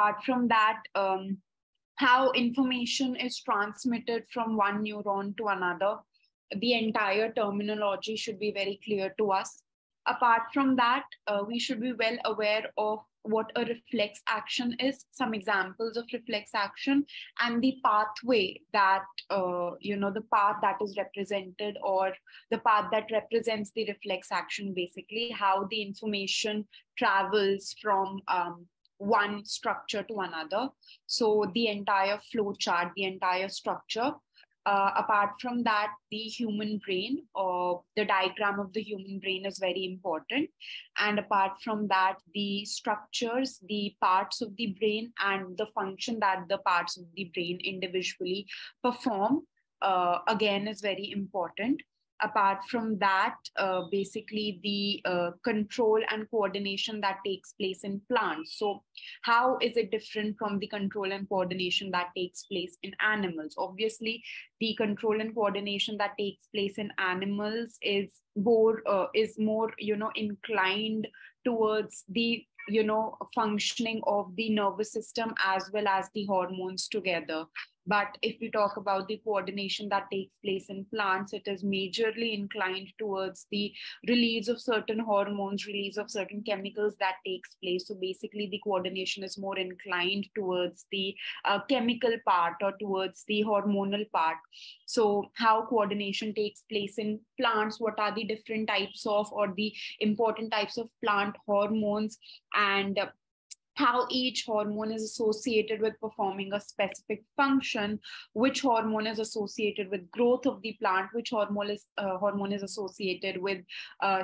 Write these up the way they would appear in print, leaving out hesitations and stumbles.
Apart from that, how information is transmitted from one neuron to another. The entire terminology should be very clear to us. Apart from that, we should be well aware of what a reflex action is, some examples of reflex action, and the pathway that, the path that is represented, or the path that represents the reflex action, basically, how the information travels from one structure to another. So the entire flow chart, the entire structure. Apart from that, the human brain, or the diagram of the human brain, is very important. And apart from that, the structures, the parts of the brain, and the function that the parts of the brain individually perform, again, is very important. Apart from that, basically the control and coordination that takes place in plants. So how is it different from the control and coordination that takes place in animals? Obviously, the control and coordination that takes place in animals is more inclined towards the functioning of the nervous system as well as the hormones together. But if we talk about the coordination that takes place in plants, it is majorly inclined towards the release of certain hormones, release of certain chemicals that takes place. So basically, the coordination is more inclined towards the chemical part, or towards the hormonal part. So how coordination takes place in plants, what are the different types of, or the important types of plant hormones, and how each hormone is associated with performing a specific function, which hormone is associated with growth of the plant, which hormone is associated with,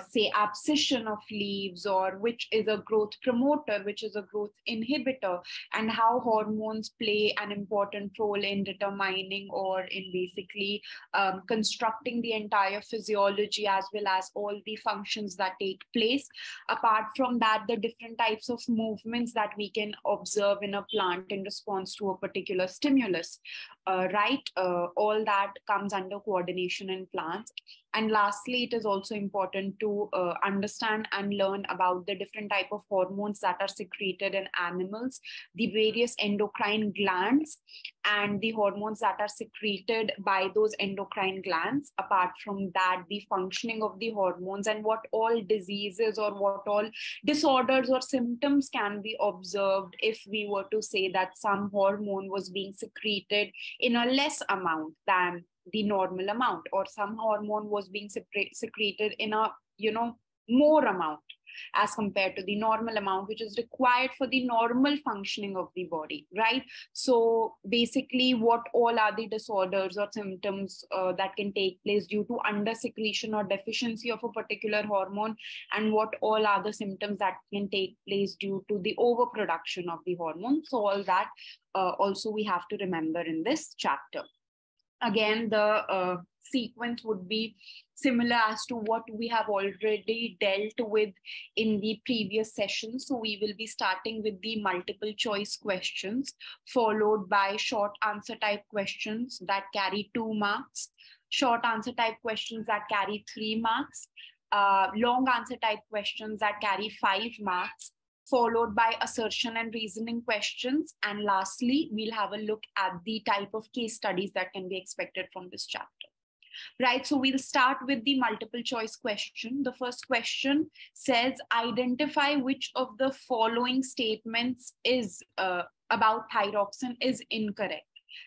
say, abscission of leaves, or which is a growth promoter, which is a growth inhibitor, and how hormones play an important role in determining, or in basically constructing the entire physiology as well as all the functions that take place. Apart from that, the different types of movements that we can observe in a plant in response to a particular stimulus, right? All that comes under coordination in plants. And lastly, it is also important to understand and learn about the different type of hormones that are secreted in animals, the various endocrine glands, and the hormones that are secreted by those endocrine glands. Apart from that, the functioning of the hormones, and what all diseases or what all disorders or symptoms can be observed if we were to say that some hormone was being secreted in a less amount than the normal amount, or some hormone was being secreted in a more amount as compared to the normal amount which is required for the normal functioning of the body, right? So basically, what all are the disorders or symptoms that can take place due to under secretion or deficiency of a particular hormone, and what all are the symptoms that can take place due to the overproduction of the hormone. So all that also we have to remember in this chapter. Again, the sequence would be similar as to what we have already dealt with in the previous session. So we will be starting with the multiple choice questions, followed by short answer type questions that carry 2 marks, short answer type questions that carry 3 marks, long answer type questions that carry 5 marks, followed by assertion and reasoning questions. And lastly, we'll have a look at the type of case studies that can be expected from this chapter. Right, so we'll start with the multiple choice question. The first question says, identify which of the following statements is about thyroxin is incorrect.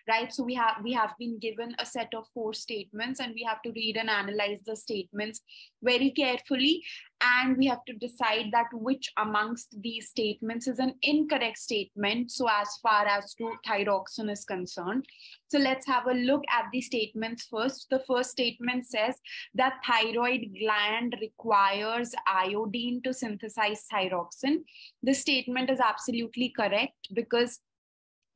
Right, so we have been given a set of 4 statements, and we have to read and analyze the statements very carefully, and we have to decide that which amongst these statements is an incorrect statement, so as far as to thyroxin is concerned. So let's have a look at the statements first. The first statement says that thyroid gland requires iodine to synthesize thyroxin. This statement is absolutely correct, because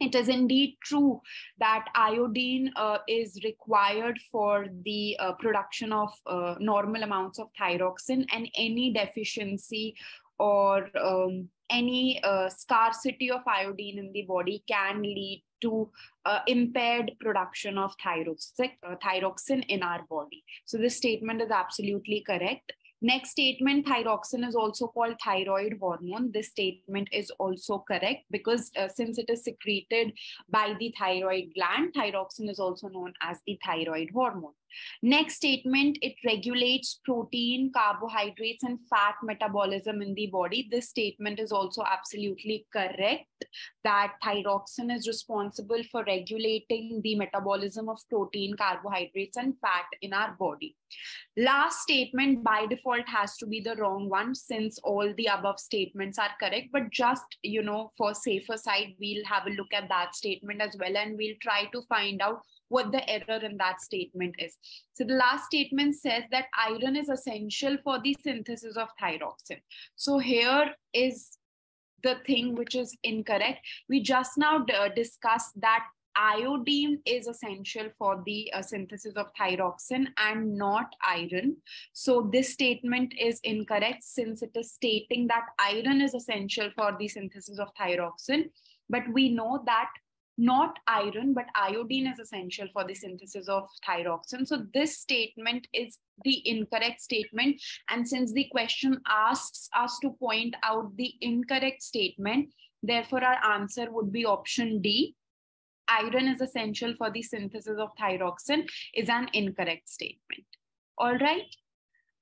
it is indeed true that iodine is required for the production of normal amounts of thyroxin, and any deficiency or any scarcity of iodine in the body can lead to impaired production of thyroxin in our body. So this statement is absolutely correct. Next statement, thyroxin is also called thyroid hormone. This statement is also correct because since it is secreted by the thyroid gland, thyroxin is also known as the thyroid hormone. Next statement, it regulates protein, carbohydrates, and fat metabolism in the body. This statement is also absolutely correct, that thyroxin is responsible for regulating the metabolism of protein, carbohydrates, and fat in our body. Last statement by default has to be the wrong one since all the above statements are correct. But just, for safer side, we'll have a look at that statement as well, and we'll try to find out what the error in that statement is. So the last statement says that iron is essential for the synthesis of thyroxin. So here is the thing which is incorrect. We just now discussed that iodine is essential for the synthesis of thyroxin and not iron. So this statement is incorrect since it is stating that iron is essential for the synthesis of thyroxin. But we know that not iron, but iodine is essential for the synthesis of thyroxin. So this statement is the incorrect statement. And since the question asks us to point out the incorrect statement, therefore our answer would be option D. Iron is essential for the synthesis of thyroxin is an incorrect statement. All right.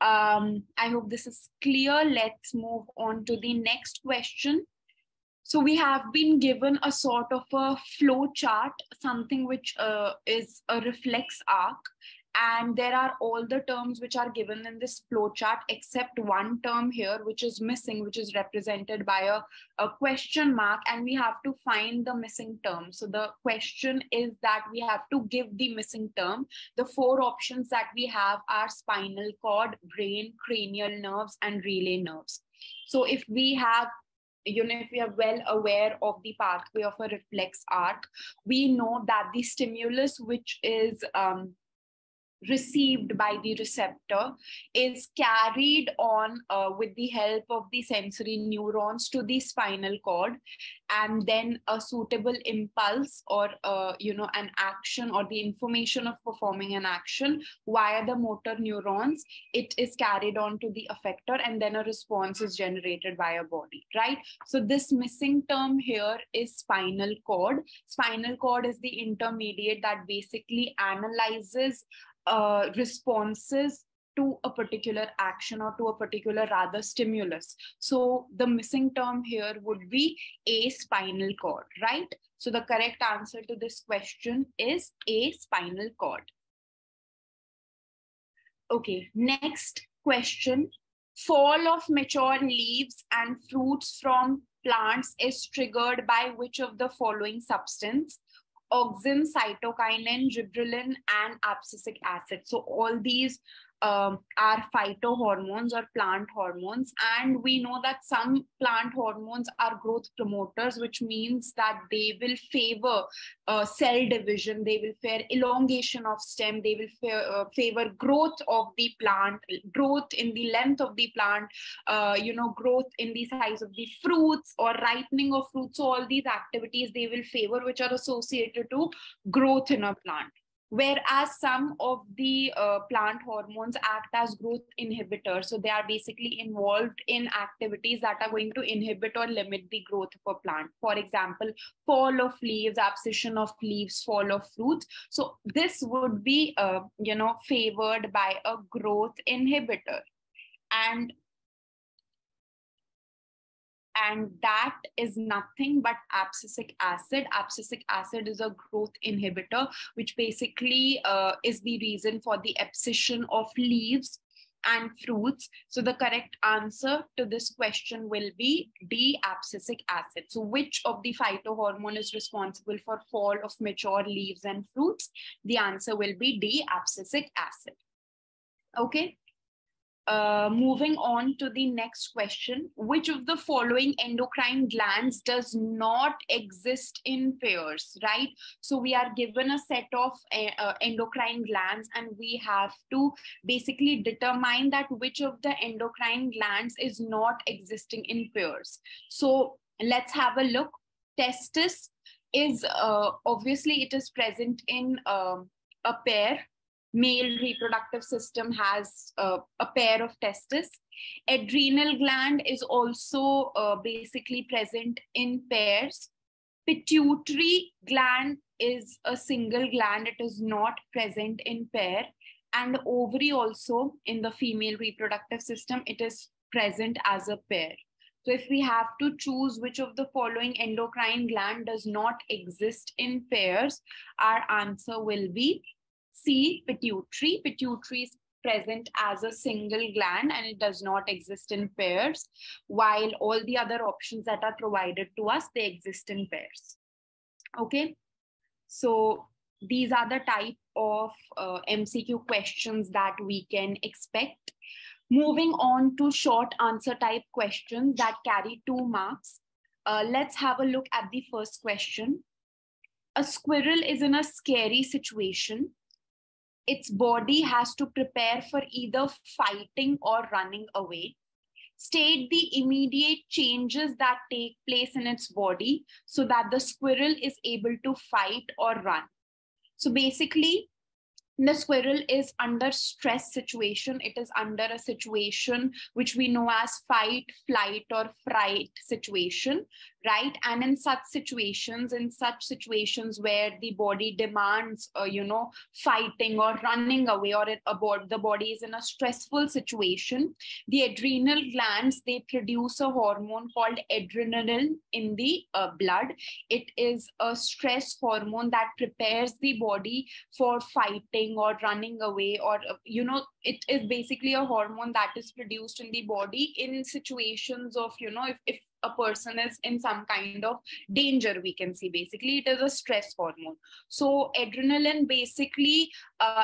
I hope this is clear. Let's move on to the next question. So we have been given a sort of a flow chart, something which is a reflex arc. And there are all the terms which are given in this flow chart except one term here, which is missing, which is represented by a question mark. And we have to find the missing term. So the question is that we have to give the missing term. The four options that we have are spinal cord, brain, cranial nerves, and relay nerves. So if we have if we are well aware of the pathway of a reflex arc, we know that the stimulus which is received by the receptor is carried on with the help of the sensory neurons to the spinal cord, and then a suitable impulse or an action or the information of performing an action via the motor neurons, it is carried on to the effector, and then a response is generated by a body, right? So this missing term here is spinal cord. Spinal cord is the intermediate that basically analyzes responses to a particular action or to a particular rather stimulus. So the missing term here would be a spinal cord, right? So the correct answer to this question is a spinal cord. Okay, next question. Fall of mature leaves and fruits from plants is triggered by which of the following substance? Auxin, cytokinin, gibberellin, and abscisic acid. So all these are phytohormones or plant hormones. And we know that some plant hormones are growth promoters, which means that they will favor cell division, they will favor elongation of stem, they will favor growth of the plant, growth in the length of the plant, growth in the size of the fruits or ripening of fruits. So all these activities they will favor, which are associated to growth in a plant. Whereas some of the plant hormones act as growth inhibitors. So they are basically involved in activities that are going to inhibit or limit the growth of a plant. For example, fall of leaves, abscission of leaves, fall of fruits. So this would be, favored by a growth inhibitor. And that is nothing but abscisic acid. Abscisic acid is a growth inhibitor, which basically is the reason for the abscission of leaves and fruits. So the correct answer to this question will be D, abscisic acid. So which of the phytohormone is responsible for fall of mature leaves and fruits? The answer will be D, abscisic acid. Okay. Moving on to the next question. Which of the following endocrine glands does not exist in pairs, right? So we are given a set of endocrine glands, and we have to basically determine that which of the endocrine glands is not existing in pairs. So let's have a look. Testis is, obviously it is present in a pair. Male reproductive system has a pair of testes. Adrenal gland is also basically present in pairs. Pituitary gland is a single gland, it is not present in pair. And ovary also in the female reproductive system, it is present as a pair. So if we have to choose which of the following endocrine gland does not exist in pairs, our answer will be C, pituitary. Pituitary is present as a single gland and it does not exist in pairs, while all the other options that are provided to us, they exist in pairs. Okay, so these are the type of MCQ questions that we can expect. Moving on to short answer type questions that carry 2 marks. Let's have a look at the first question. A squirrel is in a scary situation. Its body has to prepare for either fighting or running away. State the immediate changes that take place in its body so that the squirrel is able to fight or run. So basically, the squirrel is under stress situation. It is under a situation which we know as fight, flight, or fright situation, right? And in such situations where the body demands, fighting or running away, or the body is in a stressful situation, the adrenal glands, they produce a hormone called adrenaline in the blood. It is a stress hormone that prepares the body for fighting or running away, or it is basically a hormone that is produced in the body in situations of if a person is in some kind of danger, we can see. Basically it is a stress hormone. So adrenaline basically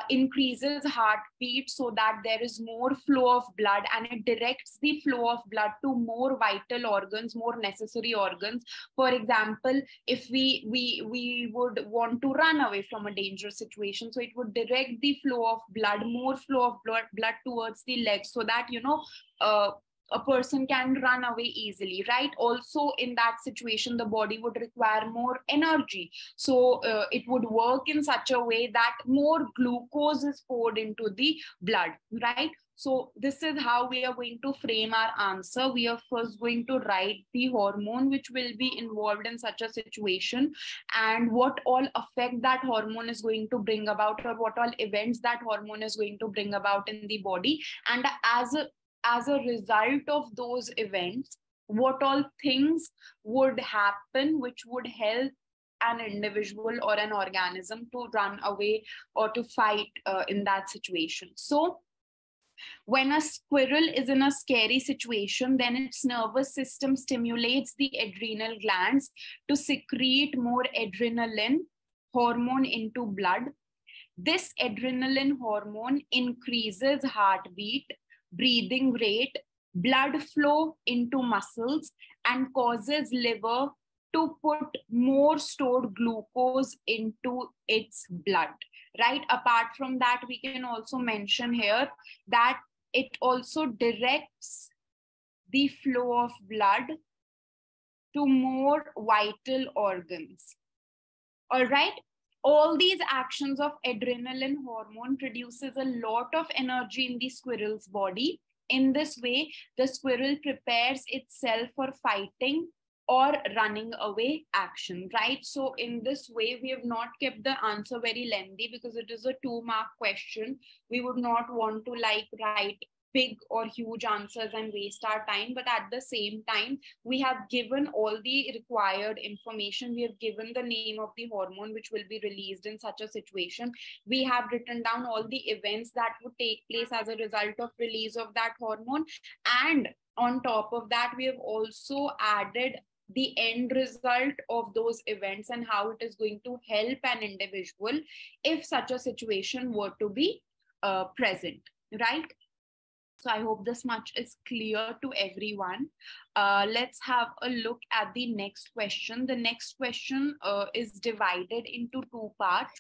increases heartbeat so that there is more flow of blood, and it directs the flow of blood to more vital organs, more necessary organs. For example, if we would want to run away from a dangerous situation, so it would direct the flow of blood, more flow of blood towards the legs, so that a person can run away easily, right? Also in that situation, the body would require more energy, so it would work in such a way that more glucose is poured into the blood, right? So this is how we are going to frame our answer. We are first going to write the hormone which will be involved in such a situation, and what all effect that hormone is going to bring about, or what all events that hormone is going to bring about in the body. And as a result of those events, what all things would happen which would help an individual or an organism to run away or to fight in that situation. So when a squirrel is in a scary situation, then its nervous system stimulates the adrenal glands to secrete more adrenaline hormone into blood. This adrenaline hormone increases heartbeat, breathing rate, blood flow into muscles, and causes liver to put more stored glucose into its blood, right? Apart from that, we can also mention here that it also directs the flow of blood to more vital organs. All right. All these actions of adrenaline hormone produces a lot of energy in the squirrel's body. In this way, the squirrel prepares itself for fighting or running away action, right? So in this way, we have not kept the answer very lengthy because it is a 2-mark question. We would not want to write big or huge answers and waste our time, but at the same time, we have given all the required information. We have given the name of the hormone which will be released in such a situation. We have written down all the events that would take place as a result of release of that hormone, and on top of that, we have also added the end result of those events and how it is going to help an individual if such a situation were to be present, right? So I hope this much is clear to everyone. Let's have a look at the next question. The next question is divided into 2 parts.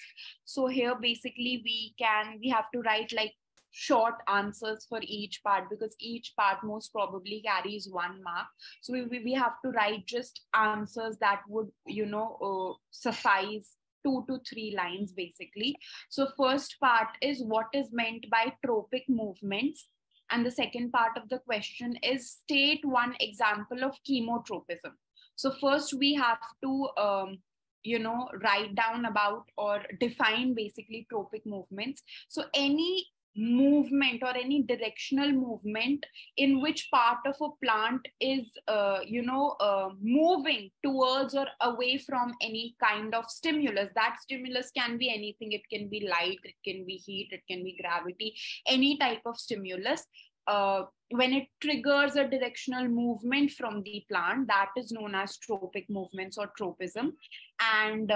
So here basically we have to write short answers for each part, because each part most probably carries 1 mark. So we have to write just answers that would suffice 2 to 3 lines basically. So first part is what is meant by tropic movements. And the second part of the question is state one example of chemotropism. So first we have to, write down about or define basically tropic movements. So any movement or any directional movement in which part of a plant is moving towards or away from any kind of stimulus. That stimulus can be anything. It can be light, it can be heat, it can be gravity, any type of stimulus. When it triggers a directional movement from the plant, that is known as tropic movements or tropism. And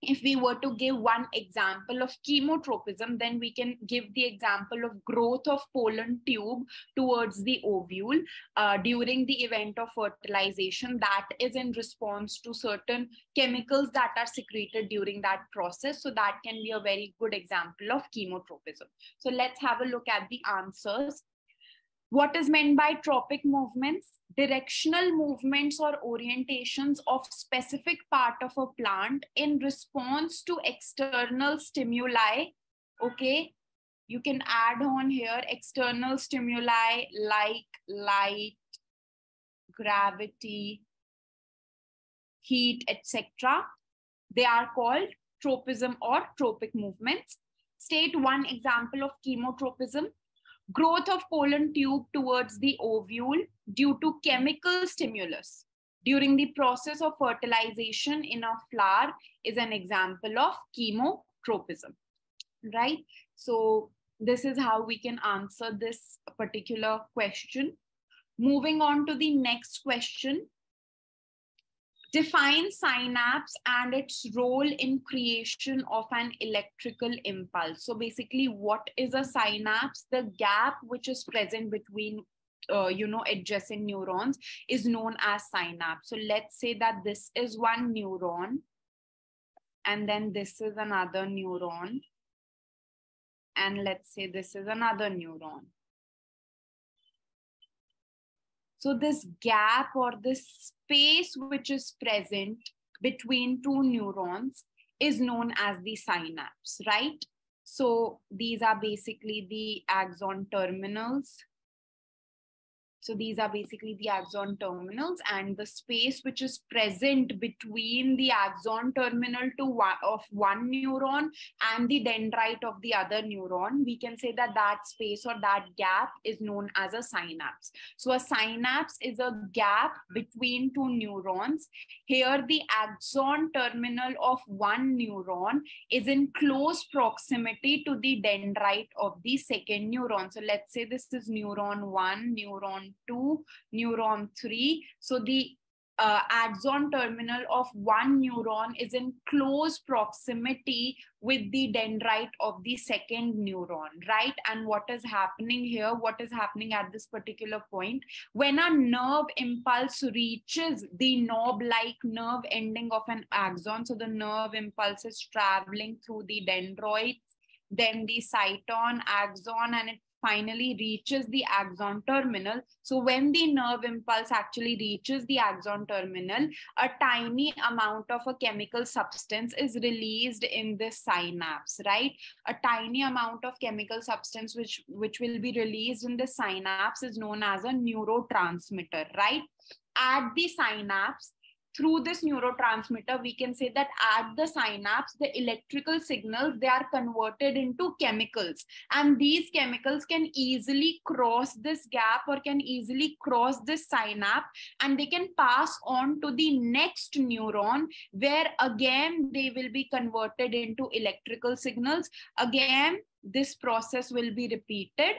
if we were to give one example of chemotropism, then we can give the example of growth of pollen tube towards the ovule during the event of fertilization. That is in response to certain chemicals that are secreted during that process. So that can be a very good example of chemotropism. So let's have a look at the answers. What is meant by tropic movements? Directional movements or orientations of specific part of a plant in response to external stimuli. Okay, you can add on here external stimuli like light, gravity, heat, etc. They are called tropism or tropic movements. State one example of chemotropism. Growth of pollen tube towards the ovule due to chemical stimulus during the process of fertilization in a flower is an example of chemotropism, right? So this is how we can answer this particular question. Moving on to the next question. Define synapse and its role in creation of an electrical impulse. So basically, what is a synapse? The gap which is present between adjacent neurons is known as synapse. So let's say that this is one neuron, and then this is another neuron, and let's say this is another neuron. So this gap or this space which is present between two neurons is known as the synapse, right? So these are basically the axon terminals. So these are basically the axon terminals, and the space which is present between the axon terminal of one neuron and the dendrite of the other neuron, we can say that that space or that gap is known as a synapse. So a synapse is a gap between two neurons. Here the axon terminal of one neuron is in close proximity to the dendrite of the second neuron. So let's say this is neuron 1, neuron 2, neuron 3. So the axon terminal of one neuron is in close proximity with the dendrite of the second neuron, right? And what is happening here? What is happening at this particular point? When a nerve impulse reaches the knob-like nerve ending of an axon, so the nerve impulse is traveling through the dendroids, then the cyton, axon, and it finally reaches the axon terminal. So when the nerve impulse actually reaches the axon terminal, a tiny amount of a chemical substance is released in this synapse, right? A tiny amount of chemical substance which will be released in the synapse is known as a neurotransmitter, right? At the synapse, through this neurotransmitter, we can say that at the synapse, the electrical signals, they are converted into chemicals. And these chemicals can easily cross this gap or can easily cross this synapse, and they can pass on to the next neuron, where again, they will be converted into electrical signals. Again, this process will be repeated.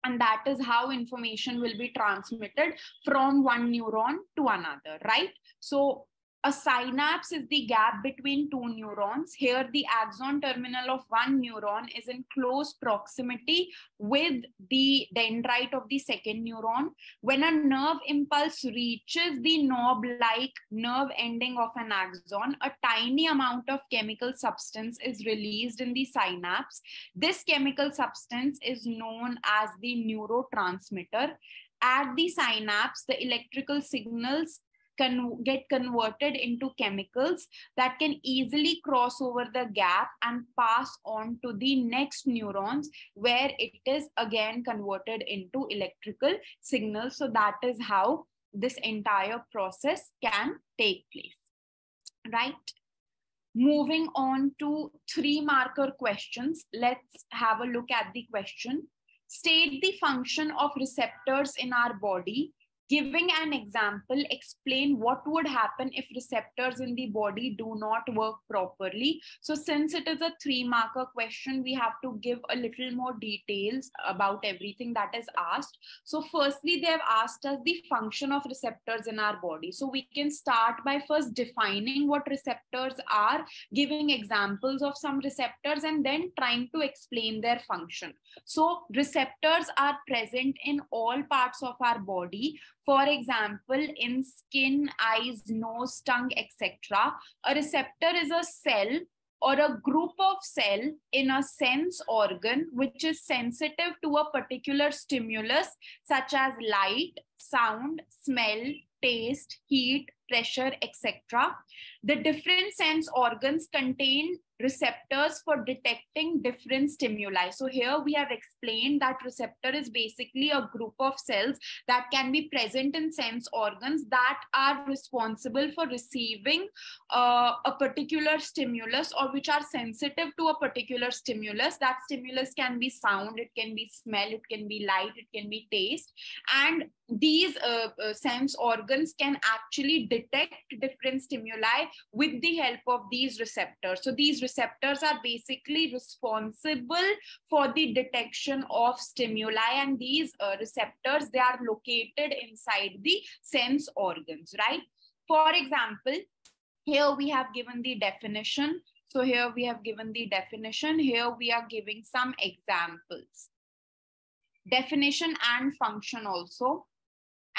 And that is how information will be transmitted from one neuron to another, right? So a synapse is the gap between two neurons. Here, the axon terminal of one neuron is in close proximity with the dendrite of the second neuron. When a nerve impulse reaches the knob-like nerve ending of an axon, a tiny amount of chemical substance is released in the synapse. This chemical substance is known as the neurotransmitter. At the synapse, the electrical signals get converted into chemicals that can easily cross over the gap and pass on to the next neurons, where it is again converted into electrical signals. So that is how this entire process can take place, right? Moving on to 3-marker questions. Let's have a look at the question. State the function of receptors in our body. Giving an example, explain what would happen if receptors in the body do not work properly. So since it is a 3-marker question, we have to give a little more details about everything that is asked. So firstly, they have asked us the function of receptors in our body. So we can start by first defining what receptors are, giving examples of some receptors, and then trying to explain their function. So receptors are present in all parts of our body. For example, in skin, eyes, nose, tongue, etc. A receptor is a cell or a group of cells in a sense organ which is sensitive to a particular stimulus such as light, sound, smell, taste, heat, pressure, etc. The different sense organs contain receptors for detecting different stimuli. So here we have explained that receptor is basically a group of cells that can be present in sense organs that are responsible for receiving a particular stimulus, or which are sensitive to a particular stimulus. That stimulus can be sound, it can be smell, it can be light, it can be taste. And these sense organs can actually detect different stimuli with the help of these receptors. So these receptors are basically responsible for the detection of stimuli, and these receptors, they are located inside the sense organs, right? For example, here we have given the definition. So here we have given the definition. Here we are giving some examples. Definition and function also.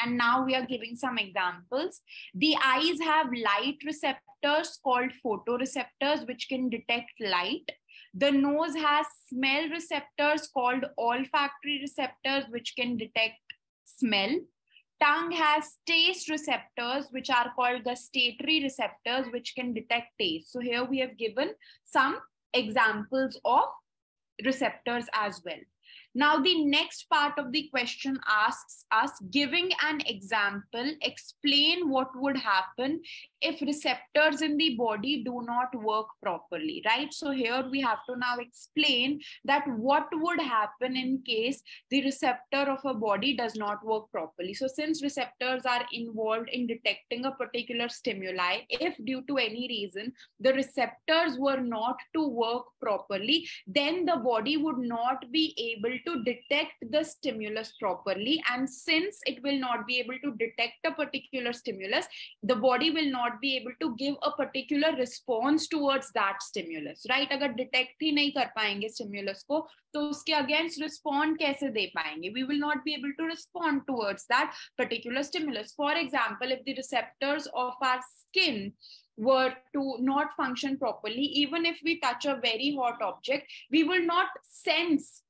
And now we are giving some examples. The eyes have light receptors called photoreceptors, which can detect light. The nose has smell receptors called olfactory receptors, which can detect smell. Tongue has taste receptors, which are called gustatory receptors, which can detect taste. So here we have given some examples of receptors as well. Now, the next part of the question asks us, giving an example, explain what would happen if receptors in the body do not work properly, right? So here we have to now explain that what would happen in case the receptor of a body does not work properly. So since receptors are involved in detecting a particular stimuli, if due to any reason the receptors were not to work properly, then the body would not be able to detect the stimulus properly. And since it will not be able to detect a particular stimulus, the body will not be able to give a particular response towards that stimulus, right? अगर detect ही नहीं कर पाएंगे stimulus को, तो उसके against respond कैसे दे पाएंगे? We will not be able to respond towards that particular stimulus. For example, if the receptors of our skin were to not function properly, even if we touch a very hot object, we will not sense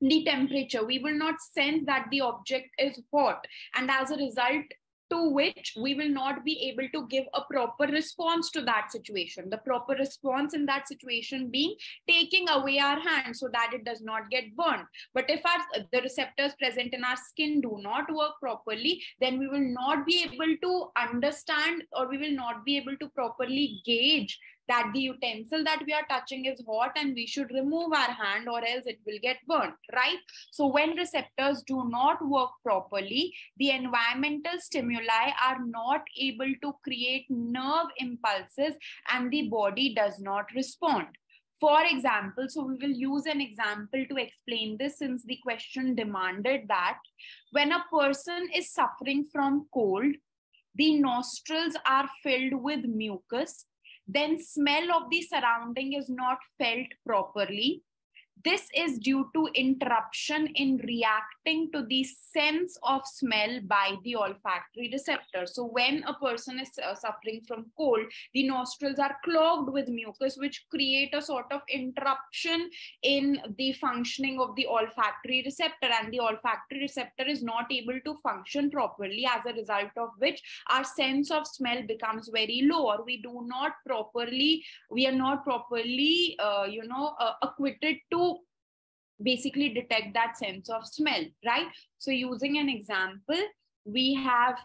the temperature. We will not sense that the object is hot. And as a result, to which we will not be able to give a proper response to that situation. The proper response in that situation being taking away our hand so that it does not get burned. But if the receptors present in our skin do not work properly, then we will not be able to understand, or we will not be able to properly gauge that the utensil that we are touching is hot and we should remove our hand, or else it will get burnt, right? So when receptors do not work properly, the environmental stimuli are not able to create nerve impulses and the body does not respond. For example, so we will use an example to explain this, since the question demanded that. When a person is suffering from cold, the nostrils are filled with mucus, then smell of the surrounding is not felt properly. This is due to interruption in reacting to the sense of smell by the olfactory receptor. So when a person is suffering from cold, the nostrils are clogged with mucus, which create a sort of interruption in the functioning of the olfactory receptor, and the olfactory receptor is not able to function properly, as a result of which our sense of smell becomes very low, or we are not properly acquitted to basically detect that sense of smell, right? So using an example, we have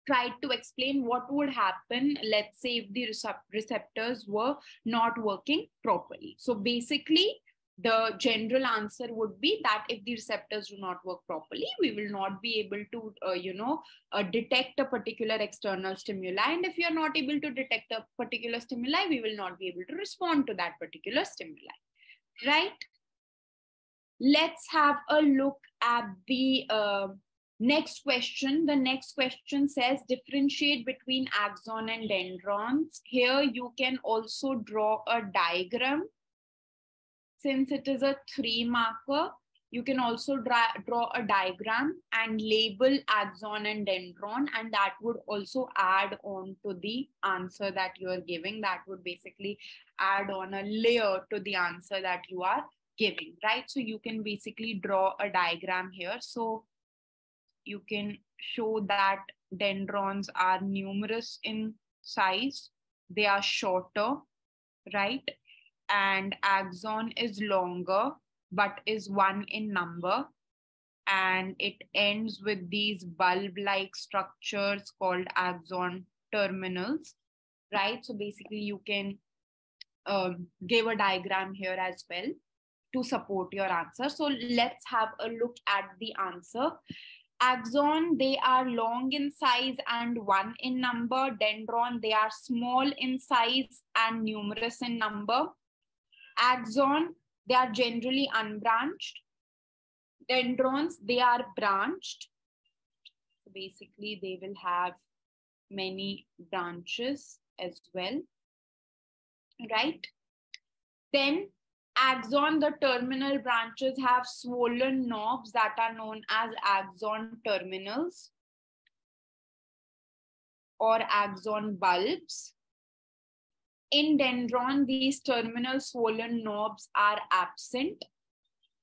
tried to explain what would happen, let's say, if the receptors were not working properly. So basically, the general answer would be that if the receptors do not work properly, we will not be able to, detect a particular external stimuli. And if you are not able to detect a particular stimuli, we will not be able to respond to that particular stimuli, right? Let's have a look at the next question. The next question says, differentiate between axon and dendrons. Here you can also draw a diagram. Since it is a 3 marker, you can also draw a diagram and label axon and dendron, and that would also add on to the answer that you are giving. That would basically add on a layer to the answer that you are giving, right? So you can basically draw a diagram here. So you can show that dendrons are numerous in size, they are shorter, right? And axon is longer but is 1 in number, and it ends with these bulb-like structures called axon terminals, right? So basically you can give a diagram here as well to support your answer. So let's have a look at the answer. Axon, they are long in size and 1 in number. Dendron, they are small in size and numerous in number. Axon, they are generally unbranched. Dendrons, they are branched. So basically, they will have many branches as well, right? Then axon, the terminal branches have swollen knobs that are known as axon terminals or axon bulbs. In dendron, these terminal swollen knobs are absent.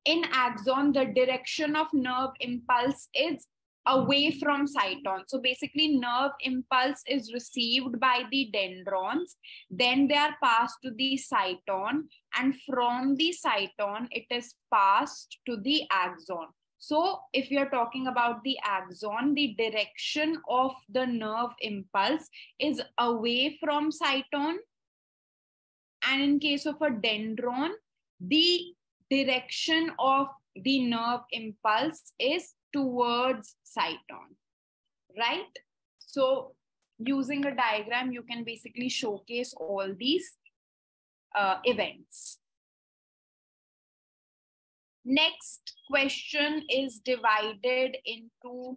In axon, the direction of nerve impulse is away from cyton. So basically, nerve impulse is received by the dendrons, then they are passed to the cyton, and from the cyton, it is passed to the axon. So if you're talking about the axon, the direction of the nerve impulse is away from cyton. And in case of a dendron, the direction of the nerve impulse is towards cyton, right? So using a diagram, you can basically showcase all these events. Next question is divided into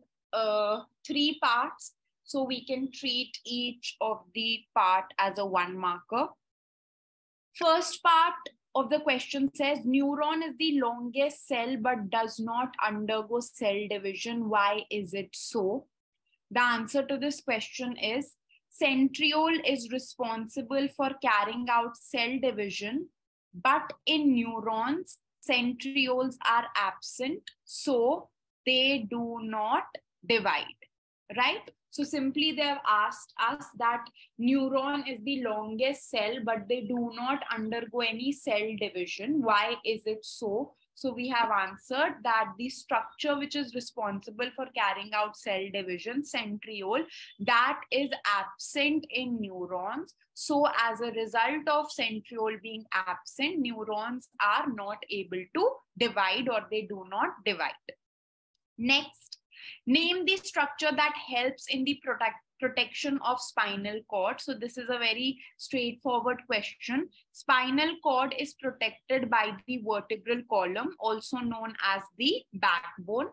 3 parts. So we can treat each of the part as a 1 marker. First part of the question says, neuron is the longest cell but does not undergo cell division. Why is it so? The answer to this question is, centriole is responsible for carrying out cell division, but in neurons, centrioles are absent, so they do not divide, right? So simply they have asked us that neuron is the longest cell, but they do not undergo any cell division. Why is it so? So we have answered that the structure which is responsible for carrying out cell division, centriole, that is absent in neurons. So as a result of centriole being absent, neurons are not able to divide, or they do not divide. Next, name the structure that helps in the protection of spinal cord. So this is a very straightforward question. Spinal cord is protected by the vertebral column, also known as the backbone.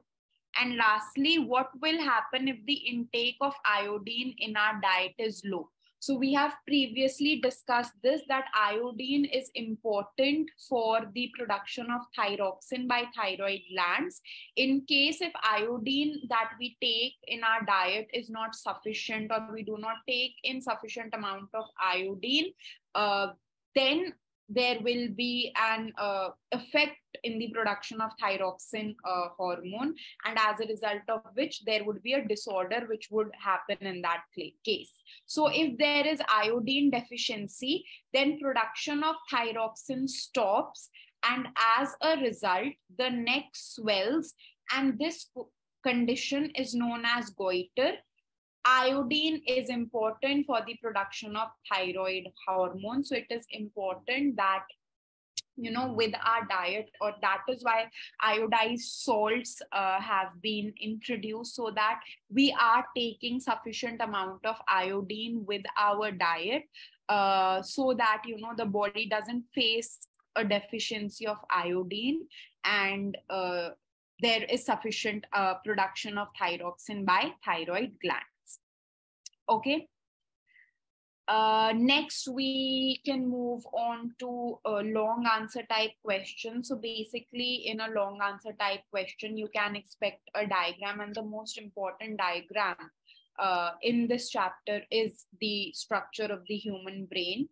And lastly, what will happen if the intake of iodine in our diet is low? So we have previously discussed this, that iodine is important for the production of thyroxin by thyroid glands. In case if iodine that we take in our diet is not sufficient, or we do not take in sufficient amount of iodine, then there will be an effect in the production of thyroxin hormone, and as a result of which there would be a disorder which would happen in that case. So if there is iodine deficiency, then production of thyroxin stops, and as a result the neck swells, and this condition is known as goiter. Iodine is important for the production of thyroid hormone, so it is important that, you know, with our diet, or that is why iodized salts have been introduced, so that we are taking sufficient amount of iodine with our diet, so that, you know, the body doesn't face a deficiency of iodine, and there is sufficient production of thyroxin by thyroid glands. Okay. Next, we can move on to a long answer type question. So basically, in a long answer type question, you can expect a diagram, and the most important diagram in this chapter is the structure of the human brain.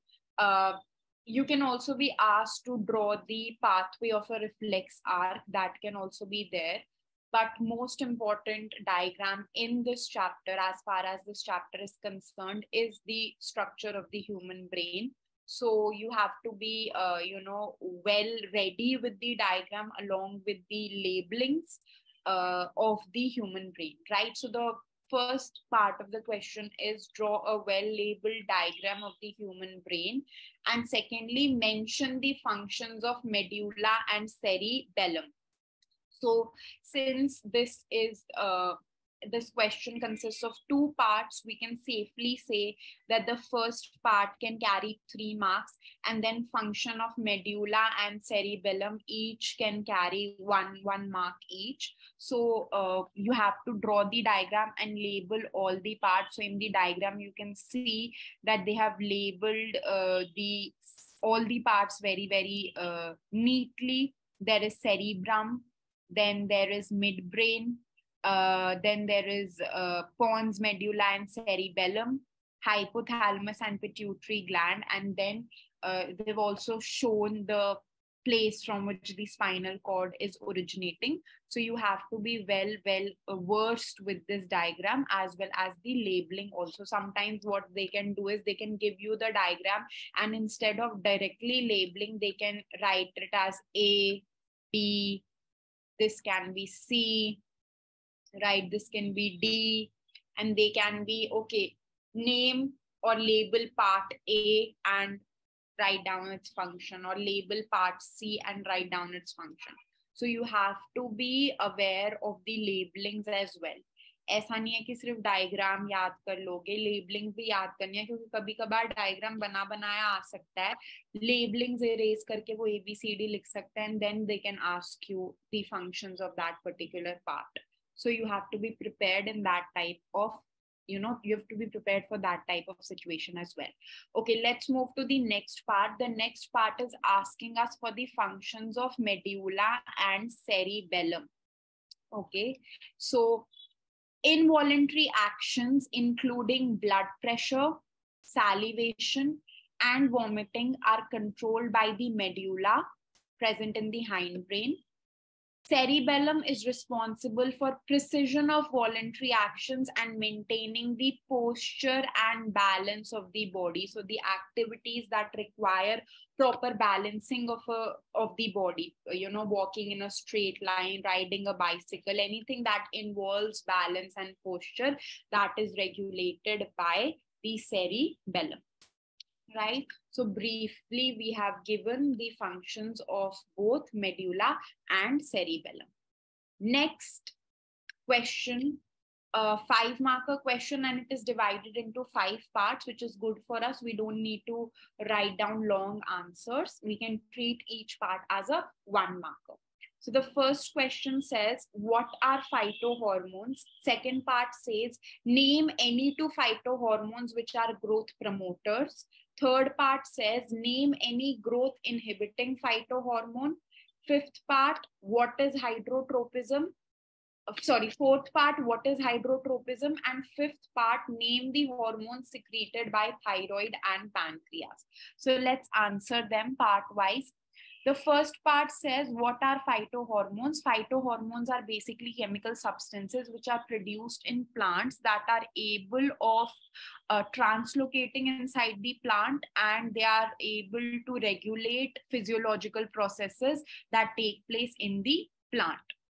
You can also be asked to draw the pathway of a reflex arc, that can also be there. But most important diagram in this chapter, as far as this chapter is concerned, is the structure of the human brain. So you have to be, well ready with the diagram along with the labelings of the human brain, right? So the first part of the question is draw a well-labeled diagram of the human brain. And secondly, mention the functions of medulla and cerebellum. So since this question consists of two parts, we can safely say that the first part can carry 3 marks, and then function of medulla and cerebellum each can carry one mark each. So you have to draw the diagram and label all the parts. So in the diagram, you can see that they have labeled all the parts very, very neatly. There is cerebrum, then there is midbrain, then there is pons medulla and cerebellum, hypothalamus and pituitary gland, and then they've also shown the place from which the spinal cord is originating. So you have to be well versed with this diagram, as well as the labeling also. Sometimes what they can do is they can give you the diagram, and instead of directly labeling, they can write it as A, B, this can be C, right? This can be D, and they can be, okay, name or label part A and write down its function, or label part C and write down its function. So you have to be aware of the labelings as well. ऐसा नहीं है कि सिर्फ diagram याद कर लोगे, labelling भी याद करनी है, क्योंकि कभी कभार डायग्राम बना बनाया आ सकता है, लेबलिंग्स इरेज करके वो ABCD लिख सकते हैं, and then they can ask you the functions of that particular part. So you have to be prepared in that type of, you have to be prepared for that type of situation as well. Okay, let's move to the next part. The next part is asking us for the functions of medulla and cerebellum. Okay, so involuntary actions, including blood pressure, salivation, and vomiting, are controlled by the medulla present in the hindbrain. Cerebellum is responsible for precision of voluntary actions and maintaining the posture and balance of the body. So the activities that require proper balancing of the body, walking in a straight line, riding a bicycle, anything that involves balance and posture, that is regulated by the cerebellum. Right? So briefly, we have given the functions of both medulla and cerebellum. Next question, a 5-marker question, and it is divided into 5 parts, which is good for us. We don't need to write down long answers. We can treat each part as a 1 marker. So the first question says, what are phytohormones? Second part says, name any two phytohormones which are growth promoters. Third part says, name any growth inhibiting phytohormone. Fifth part, what is hydrotropism? Fourth part, what is hydrotropism? And fifth part, name the hormones secreted by thyroid and pancreas. So let's answer them part wise. The first part says, what are phytohormones? Phytohormones are basically chemical substances which are produced in plants that are able of translocating inside the plant, and they are able to regulate physiological processes that take place in the plant.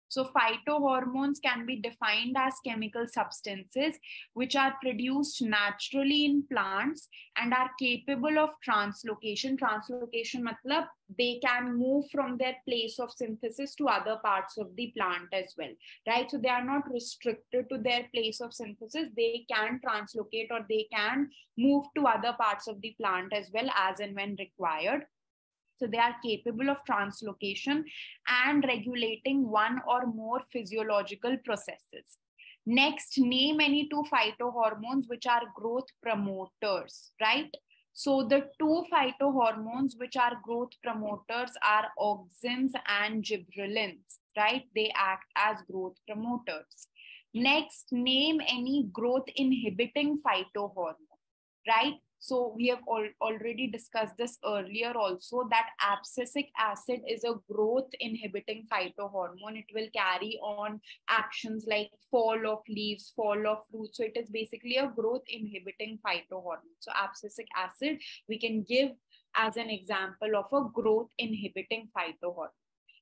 So phytohormones can be defined as chemical substances which are produced naturally in plants and are capable of translocation. Translocation matlab they can move from their place of synthesis to other parts of the plant as well, right? So they are not restricted to their place of synthesis. They can translocate or they can move to other parts of the plant as well as and when required. So they are capable of translocation and regulating one or more physiological processes. Next, name any two phytohormones which are growth promoters, right? So the two phytohormones which are growth promoters are auxins and gibberellins, right? They act as growth promoters. Next, name any growth inhibiting phytohormone, right? So we have already discussed this earlier also, that abscisic acid is a growth inhibiting phytohormone. It will carry on actions like fall of leaves, fall of fruits. So it is basically a growth inhibiting phytohormone. So abscisic acid we can give as an example of a growth inhibiting phytohormone.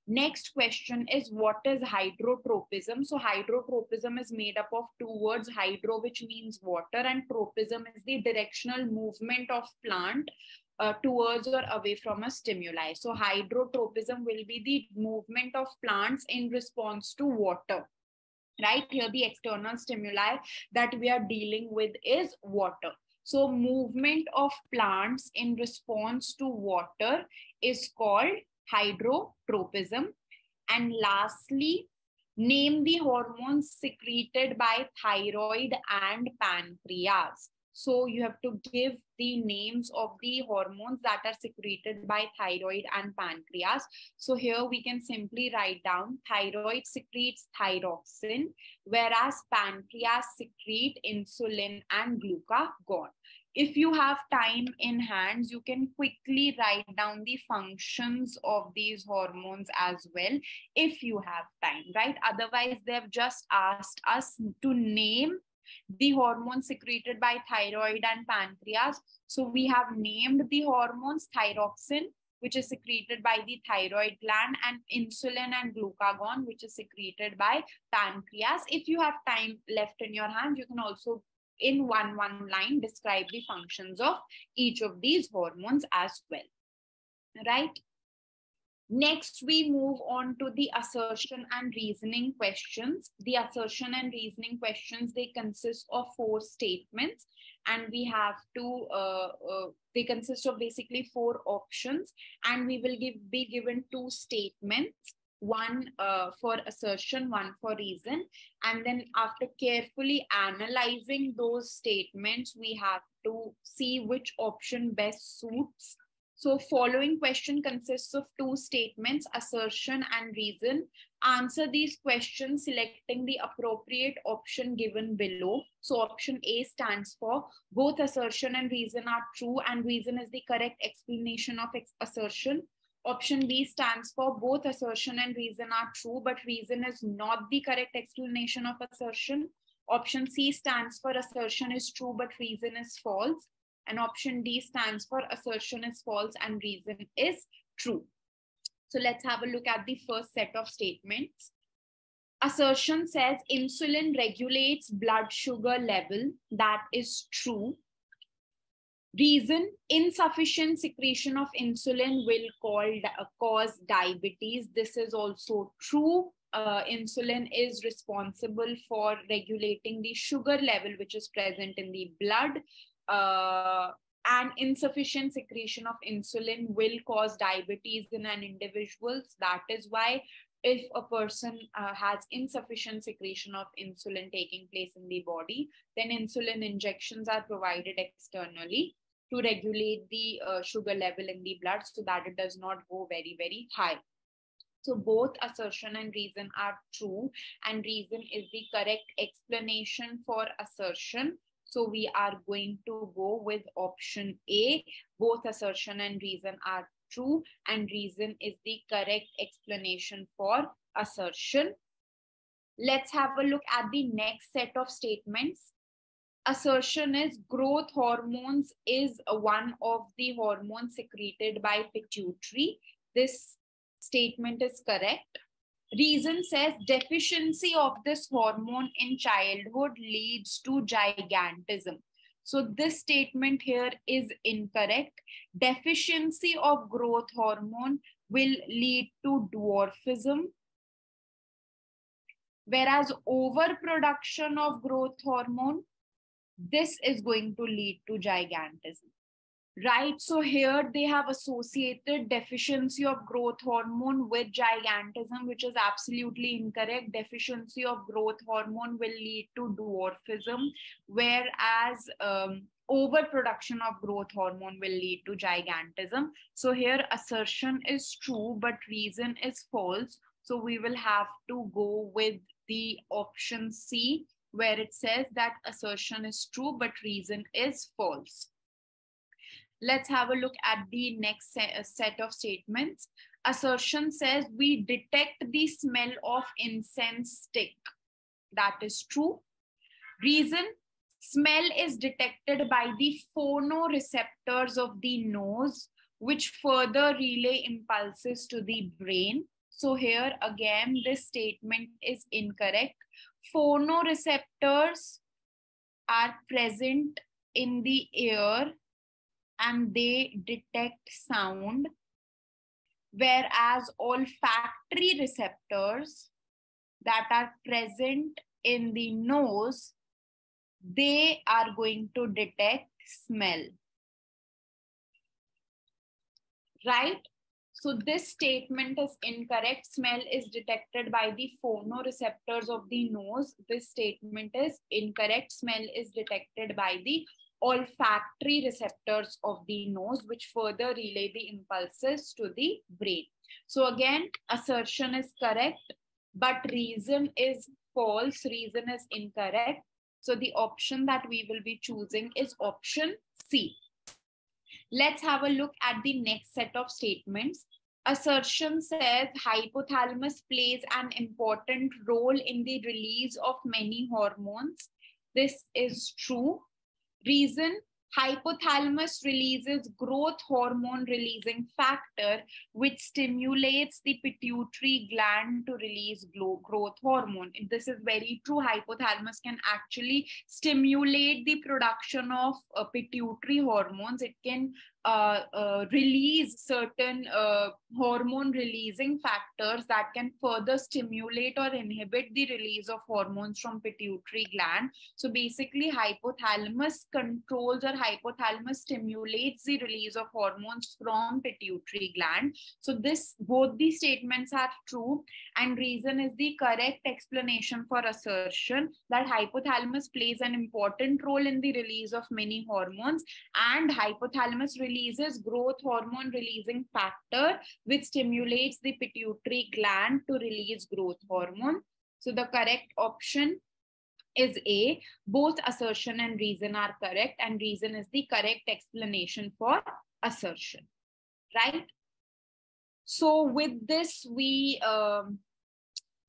Next question is, what is hydrotropism? So hydrotropism is made up of two words, hydro, which means water, and tropism is the directional movement of plant towards or away from a stimuli. So hydrotropism will be the movement of plants in response to water. Right here, the external stimuli that we are dealing with is water. So movement of plants in response to water is called hydrotropism. And lastly, name the hormones secreted by thyroid and pancreas. So you have to give the names of the hormones that are secreted by thyroid and pancreas. So here we can simply write down thyroid secretes thyroxin, whereas pancreas secrete insulin and glucagon. If you have time in hands, you can quickly write down the functions of these hormones as well, if you have time, right? Otherwise, they've just asked us to name the hormones secreted by thyroid and pancreas. So we have named the hormones thyroxin, which is secreted by the thyroid gland, and insulin and glucagon, which is secreted by pancreas. If you have time left in your hand, you can also in one line describe the functions of each of these hormones as well, right? Next, we move on to the assertion and reasoning questions. The assertion and reasoning questions, they consist of 4 statements, and we have to, they consist of basically 4 options, and we will be given 2 statements, one for assertion, one for reason. And then after carefully analyzing those statements, we have to see which option best suits. So following question consists of 2 statements, assertion and reason. Answer these questions selecting the appropriate option given below. So option A stands for both assertion and reason are true, and reason is the correct explanation of assertion. Option B stands for both assertion and reason are true, but reason is not the correct explanation of assertion. Option C stands for assertion is true, but reason is false. And option D stands for assertion is false and reason is true. So let's have a look at the first set of statements. Assertion says insulin regulates blood sugar level. That is true. Reason, insufficient secretion of insulin will cause diabetes. This is also true. Insulin is responsible for regulating the sugar level which is present in the blood. And insufficient secretion of insulin will cause diabetes in an individual. That is why if a person has insufficient secretion of insulin taking place in the body, then insulin injections are provided externally to regulate the sugar level in the blood so that it does not go very, very high. So both assertion and reason are true, and reason is the correct explanation for assertion. So we are going to go with option A. Both assertion and reason are true, and reason is the correct explanation for assertion. Let's have a look at the next set of statements. Assertion is growth hormones is one of the hormones secreted by pituitary. This statement is correct. Reason says deficiency of this hormone in childhood leads to gigantism. So this statement here is incorrect. Deficiency of growth hormone will lead to dwarfism, whereas overproduction of growth hormone, this is going to lead to gigantism. Right, so here they have associated deficiency of growth hormone with gigantism, which is absolutely incorrect. Deficiency of growth hormone will lead to dwarfism, whereas overproduction of growth hormone will lead to gigantism. So here assertion is true, but reason is false. So we will have to go with the option C, where it says that assertion is true, but reason is false. Let's have a look at the next set of statements. Assertion says we detect the smell of incense stick. That is true. Reason, smell is detected by the phonoreceptors of the nose, which further relay impulses to the brain. So here again, this statement is incorrect. Phonoreceptors are present in the ear and they detect sound, whereas olfactory receptors that are present in the nose, they are going to detect smell. Right? So this statement is incorrect. Smell is detected by the phonoreceptors of the nose. This statement is incorrect. Smell is detected by the olfactory receptors of the nose, which further relay the impulses to the brain. So again, assertion is correct, but reason is false. Reason is incorrect. So the option that we will be choosing is option C. Let's have a look at the next set of statements. Assertion says hypothalamus plays an important role in the release of many hormones. This is true. Reason, hypothalamus releases growth hormone releasing factor, which stimulates the pituitary gland to release growth hormone. This is very true. Hypothalamus can actually stimulate the production of pituitary hormones. It can release certain hormone releasing factors that can further stimulate or inhibit the release of hormones from pituitary gland. So basically hypothalamus controls or hypothalamus stimulates the release of hormones from pituitary gland. So both these statements are true, and reason is the correct explanation for assertion that hypothalamus plays an important role in the release of many hormones, and hypothalamus releases growth hormone releasing factor, which stimulates the pituitary gland to release growth hormone. So the correct option is A. Both assertion and reason are correct, and reason is the correct explanation for assertion, right? So with this, we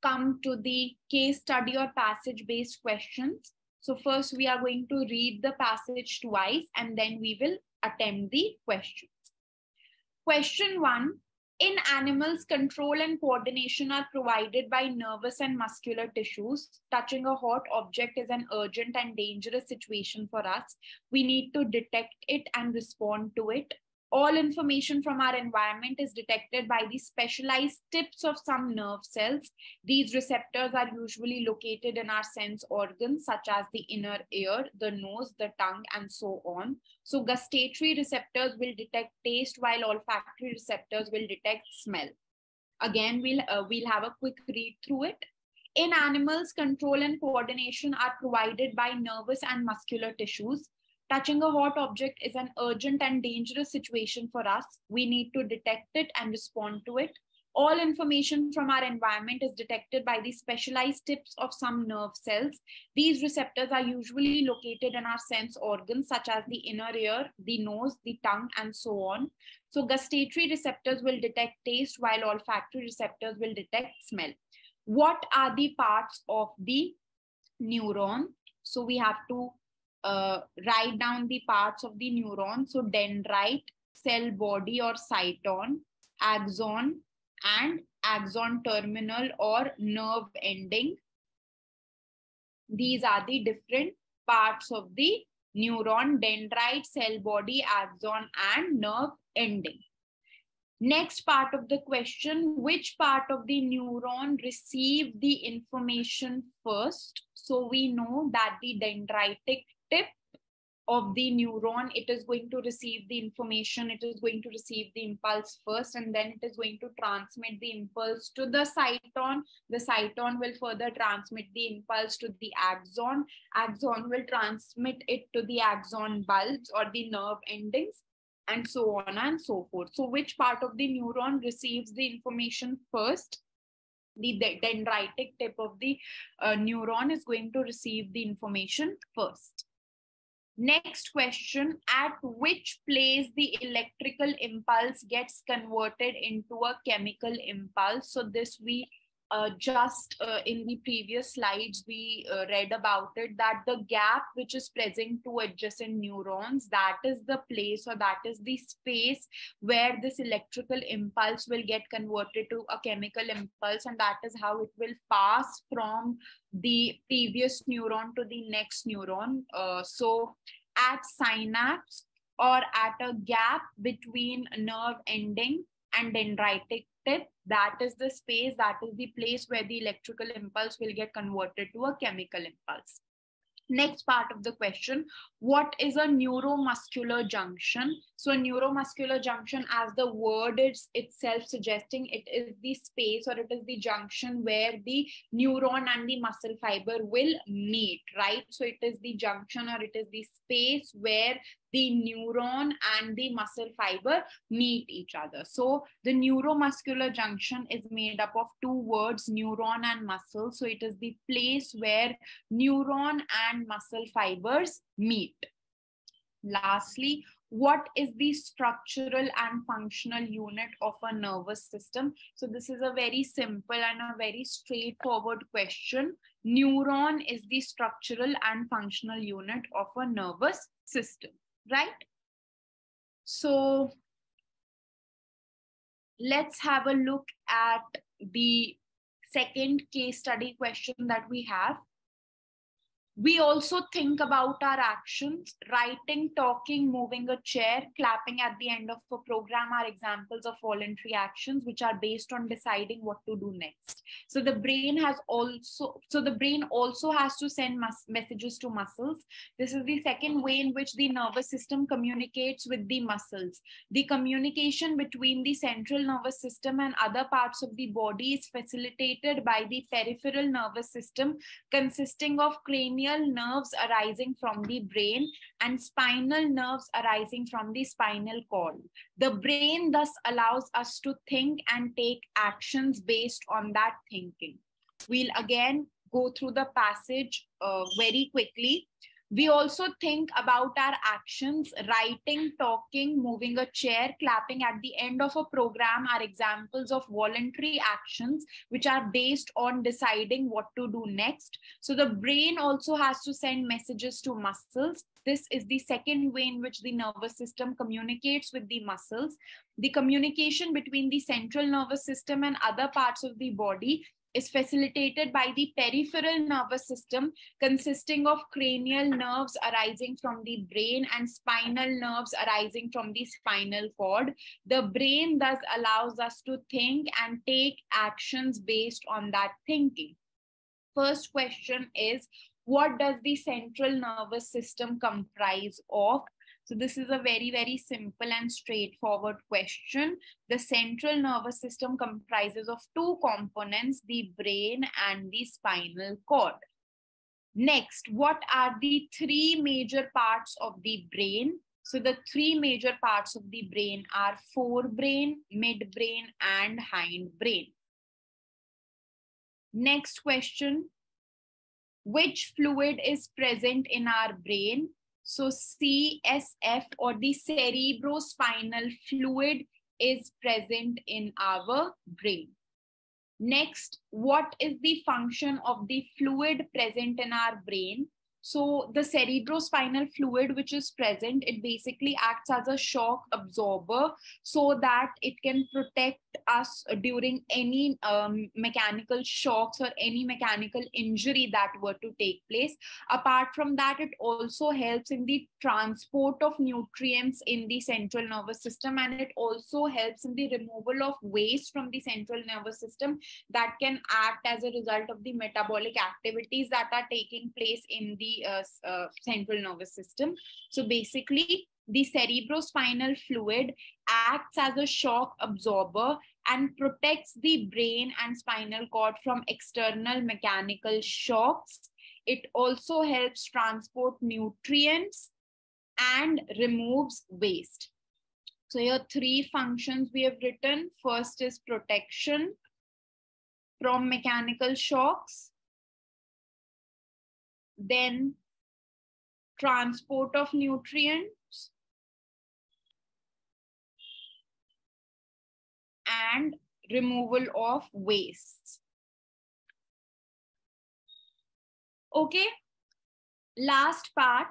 come to the case study or passage-based questions. So first we are going to read the passage twice, and then we will attempt the questions. Question 1. In animals, control and coordination are provided by nervous and muscular tissues. Touching a hot object is an urgent and dangerous situation for us. We need to detect it and respond to it. All information from our environment is detected by the specialized tips of some nerve cells. These receptors are usually located in our sense organs, such as the inner ear, the nose, the tongue, and so on. So gustatory receptors will detect taste, while olfactory receptors will detect smell. Again, we'll have a quick read through it. In animals, control and coordination are provided by nervous and muscular tissues. Touching a hot object is an urgent and dangerous situation for us. We need to detect it and respond to it. All information from our environment is detected by the specialized tips of some nerve cells. These receptors are usually located in our sense organs, such as the inner ear, the nose, the tongue, and so on. So gustatory receptors will detect taste, while olfactory receptors will detect smell. What are the parts of the neuron? So we have to write down the parts of the neuron. So dendrite, cell body or cyton, axon, and axon terminal or nerve ending. These are the different parts of the neuron: dendrite, cell body, axon, and nerve ending. Next part of the question: which part of the neuron receive the information first? So we know that the dendritic tip of the neuron, it is going to receive the information, it is going to receive the impulse first, and then it is going to transmit the impulse to the cyton. The cyton will further transmit the impulse to the axon. Axon will transmit it to the axon bulbs or the nerve endings, and so on and so forth. So which part of the neuron receives the information first? The dendritic tip of the neuron is going to receive the information first. Next question: at which place the electrical impulse gets converted into a chemical impulse? So this we just in the previous slides we read about it, that the gap which is present to adjacent neurons, that is the place, or that is the space where this electrical impulse will get converted to a chemical impulse, and that is how it will pass from the previous neuron to the next neuron. So at synapse, or at a gap between nerve ending and dendritic tip, that is the space, that is the place where the electrical impulse will get converted to a chemical impulse. Next part of the question: what is a neuromuscular junction? So a neuromuscular junction, as the word is itself suggesting, it is the space, or it is the junction where the neuron and the muscle fiber will meet, right? So it is the junction, or it is the space where the neuron and the muscle fiber meet each other. So the neuromuscular junction is made up of two words, neuron and muscle. So it is the place where neuron and muscle fibers meet. Lastly, what is the structural and functional unit of a nervous system? So this is a very simple and a very straightforward question. Neuron is the structural and functional unit of a nervous system, right? So let's have a look at the second case study question that we have. We also think about our actions. Writing, talking, moving a chair, clapping at the end of a program are examples of voluntary actions which are based on deciding what to do next. So the brain also has to send messages to muscles. This is the second way in which the nervous system communicates with the muscles. The communication between the central nervous system and other parts of the body is facilitated by the peripheral nervous system, consisting of cranial nerves arising from the brain and spinal nerves arising from the spinal cord. The brain thus allows us to think and take actions based on that thinking. We'll again go through the passage very quickly. We also think about our actions. Writing, talking, moving a chair, clapping at the end of a program are examples of voluntary actions which are based on deciding what to do next. So the brain also has to send messages to muscles. This is the second way in which the nervous system communicates with the muscles. The communication between the central nervous system and other parts of the body is facilitated by the peripheral nervous system, consisting of cranial nerves arising from the brain and spinal nerves arising from the spinal cord. The brain thus allows us to think and take actions based on that thinking. First question is, what does the central nervous system comprise of? So this is a very, very simple and straightforward question. The central nervous system comprises of two components, the brain and the spinal cord. Next, what are the three major parts of the brain? So the three major parts of the brain are forebrain, midbrain, and hindbrain. Next question, which fluid is present in our brain? So CSF, or the cerebrospinal fluid, is present in our brain. Next, what is the function of the fluid present in our brain? So the cerebrospinal fluid which is present, it basically acts as a shock absorber so that it can protect us during any mechanical shocks or any mechanical injury that were to take place. Apart from that, it also helps in the transport of nutrients in the central nervous system, and it also helps in the removal of waste from the central nervous system that can act as a result of the metabolic activities that are taking place in the central nervous system. So basically, the cerebrospinal fluid acts as a shock absorber and protects the brain and spinal cord from external mechanical shocks. It also helps transport nutrients and removes waste. So here three functions we have written. First is protection from mechanical shocks, then transport of nutrients, and removal of waste. Okay, last part,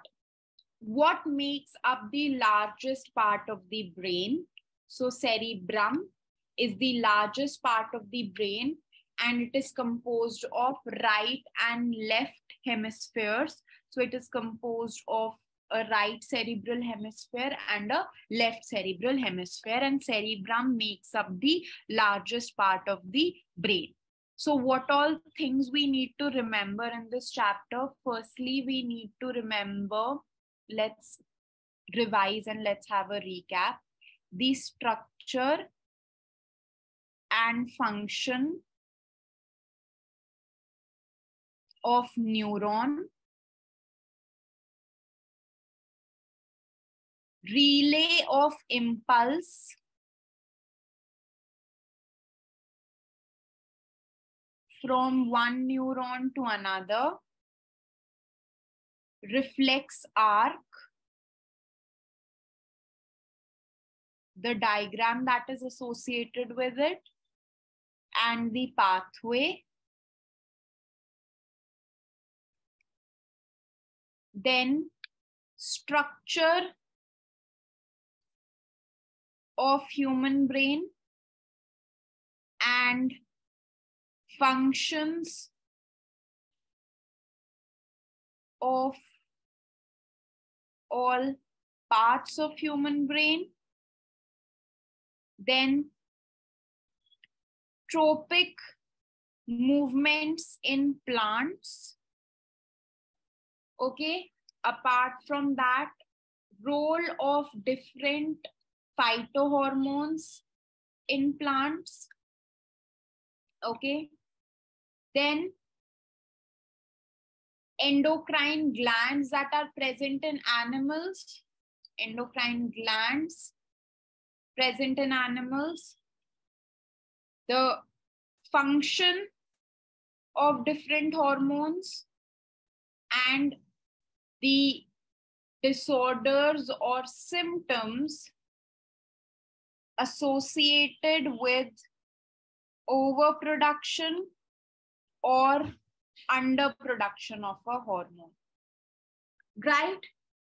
what makes up the largest part of the brain? So cerebrum is the largest part of the brain, and it is composed of right and left hemispheres. So it is composed of a right cerebral hemisphere and a left cerebral hemisphere, and cerebrum makes up the largest part of the brain. So what all things we need to remember in this chapter? Firstly, we need to remember, let's revise and let's have a recap. The structure and function of neuron, relay of impulse from one neuron to another, reflex arc, the diagram that is associated with it, and the pathway. Then structure of human brain and functions of all parts of human brain. Then tropic movements in plants. Okay, apart from that, role of different phytohormones in plants. Okay, then endocrine glands that are present in animals, endocrine glands present in animals, the function of different hormones, and the disorders or symptoms associated with overproduction or underproduction of a hormone. Right?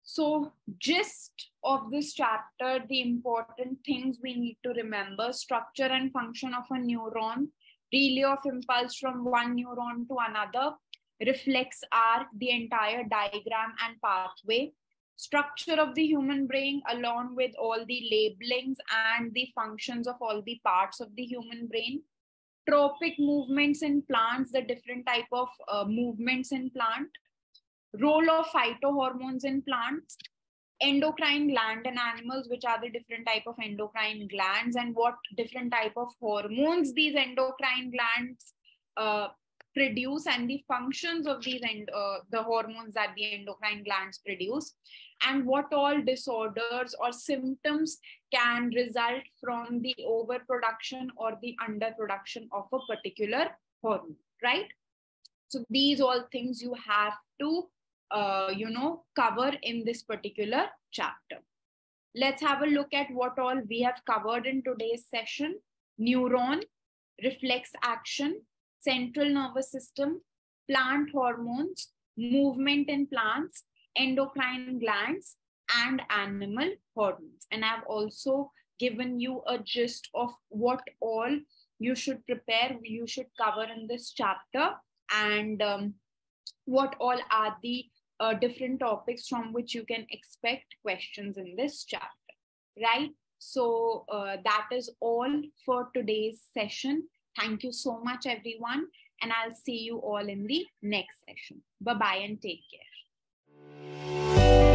So gist of this chapter, the important things we need to remember: structure and function of a neuron, relay of impulse from one neuron to another, reflex arc, the entire diagram and pathway, structure of the human brain along with all the labelings and the functions of all the parts of the human brain, tropic movements in plants, the different type of movements in plant, role of phytohormones in plants, endocrine gland in animals, which are the different type of endocrine glands, and what different type of hormones these endocrine glands produce, and the functions of these the hormones that the endocrine glands produce, and what all disorders or symptoms can result from the overproduction or the underproduction of a particular hormone, right? So these all things you have to cover in this particular chapter. Let's have a look at what all we have covered in today's session. Neuron, reflex action, central nervous system, plant hormones, movement in plants, endocrine glands, and animal hormones. And I've also given you a gist of what all you should prepare, you should cover in this chapter, and what all are the different topics from which you can expect questions in this chapter, right? So that is all for today's session. Thank you so much, everyone. And I'll see you all in the next session. Bye-bye and take care.